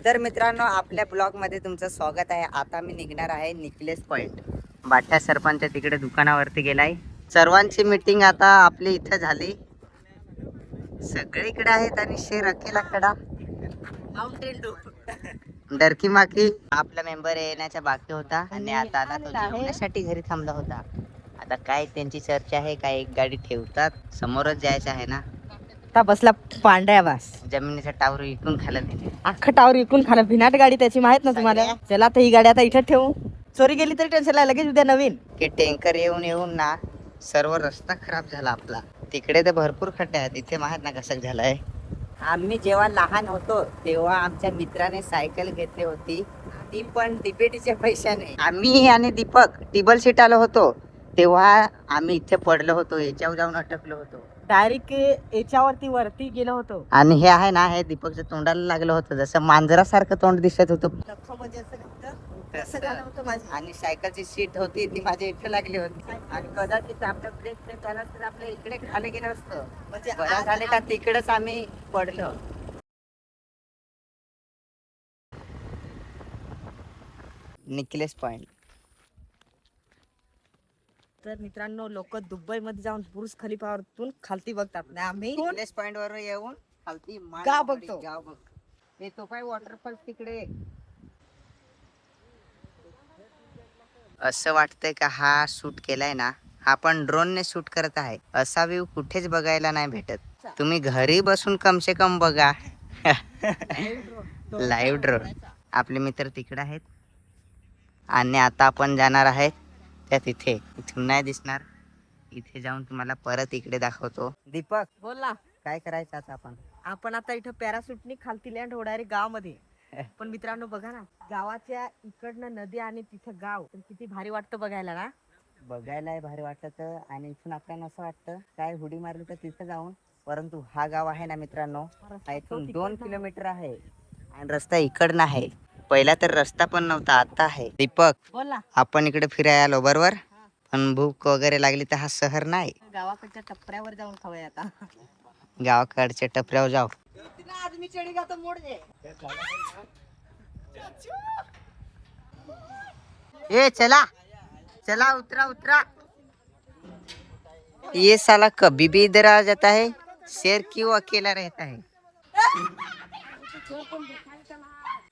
तर मित्रांनो, आपल्या ब्लॉग मध्ये तुमचं स्वागत आहे. आता मी निघणार आहे निकलेस पॉइंट. बाट्या सरपंच तिकडे दुकानावरती गेलाय. सर्वांची मीटिंग आता आपली इथे झाली. सगळीकडे आहेत आणि शेर अकेला कडा माउंटेन डू डरकी माकी आपला मेंबर येण्याचा बाकी होता आणि आता आला तो जेवण्यासाठी घरी थांबला होता. आता काय त्यांची चर्चा आहे, काय एक गाडी ठेवतात, समोरच जायचं आहे ना. आता बसला पांढऱ्या वास जमिनीचा टावर इकून खाला तिने. अख्खा टावर इकून खाला. भिनाट गाडी त्याची माहित ना तुम्हाला. चला तर ही गाडी आता इथे ठेवू. चोरी गेली तरी टेन्शन नाही, लगेच उद्या नवीन. की टँकर येऊन येऊन ना सर्व रस्ता खराब झाला आपला. तिकडे तर भरपूर खड्डे आहेत, इथे माहित ना कसं झालंय. आम्ही जेव्हा लहान होतो तेव्हा आमच्या मित्राने सायकल घेतली होती, ती पण डिबेटीच्या पैशाने. आम्ही आणि दीपक टिबल सीट आलो होतो तेव्हा आम्ही इथे पडलो होतो, याच्यावर जाऊन अटकलो होतो. डायरेक्ट याच्यावरती वरती गेलो होतो. आणि हे आहे ना, हे दीपकच्या तोंडाला लागलं होतं, जसं मांजरासारखं तोंड दिसत होतं. म्हणजे असं झालं होतं माझं. आणि सायकलची सीट होती ती माझ्या इथे लागली होती. आणि कदाचित आपल्या ब्रेक झाला तर आपल्या इकडे खाली गेलं असतं. म्हणजे बरं झाले का तिकडेच आम्ही पडलो. निकलेस पॉइंट. तर मित्रांनो, लोक दुबई मध्ये जाऊन बुर्ज खलिफावरतून खालती बघतात ना, आम्ही निकलेस पॉइंट वर येऊन खालती गाव बघतो. गाव बघ. हे तो काय वॉटरफॉल तिकडे. असं वाटतंय का हा शूट केलाय ना, हा पण ड्रोन ने शूट करत आहे. असा व्ह्यू कुठेच बघायला नाही भेटत. तुम्ही घरी बसून कम से कम बघा. Live drone. आपले मित्र तिकडे आहेत आणि आता आपण जाणार आहेत त्या तिथे. इथून नाही दिसणार, इथे जाऊन तुम्हाला परत इकडे दाखवतो. दीपक बोल ना. काय करायचं आता आपण आता इथं पॅराशूटनी खालती लँड होणार आहे गावामध्ये. पण मित्रांनो बघा ना, गावाच्या इकडनं नदी आणि तिथं गाव, तर किती भारी वाटतं बघायला ना. बघायला भारी वाटत. आणि इथून आपल्याला असं वाटतं काय हुडी मारली तर तिथं जाऊन. परंतु हा गाव आहे ना मित्रांनो, हा इथून 2 किलोमीटर आहे आणि रस्ता इकडनं आहे. पहिला तर रस्ता पण नव्हता, आता आहे. दीपक, बोल ना. आपण इकडे फिरायला आलो बरोबर, पण भूक वगैरे लागली तर हा शहर नाही. गावाकडच्या टपऱ्यावर जाऊन खाऊया आता. गावाकडच्या टपऱ्यावर जाऊ. आज मी चढी गातो मोड दे. ए चला चला, उतरा उतरा. ये साला कभी भी इधर आ जाता है, शेर क्यों अकेला रहता है.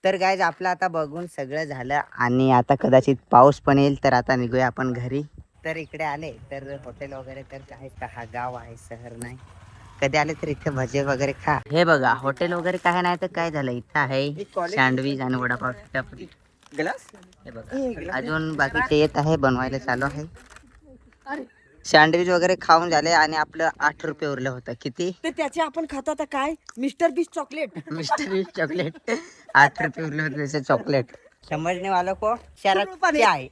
तर गायज, आपलं आता बघून सगळं झालं आणि आता कदाचित पाऊस पण येईल, तर आता निघूया आपण घरी. तर इकडे आले तर हॉटेल वगैरे तर काय का, हा गाव आहे, शहर नाही. कधी आले तर इथे भजे वगैरे खा. हे बघा, हॉटेल वगैरे काय नाही तर काय झालं, इथं आहे सँडविच आणि वडापाव टपरी. हे बघा, अजून बाकीचे येत आहे, बनवायला चालू आहे. सँडविच वगैरे खाऊन झाले आणि आपलं 8 रुपये उरलं होतं. किती? तर त्याचे आपण खातो आता काय, मिस्टर बीस चॉकलेट. मिस्टर बीस चॉकलेट. 8 रुपये उरले होते त्याचे चॉकलेट. समजने वालों को शरत क्या है.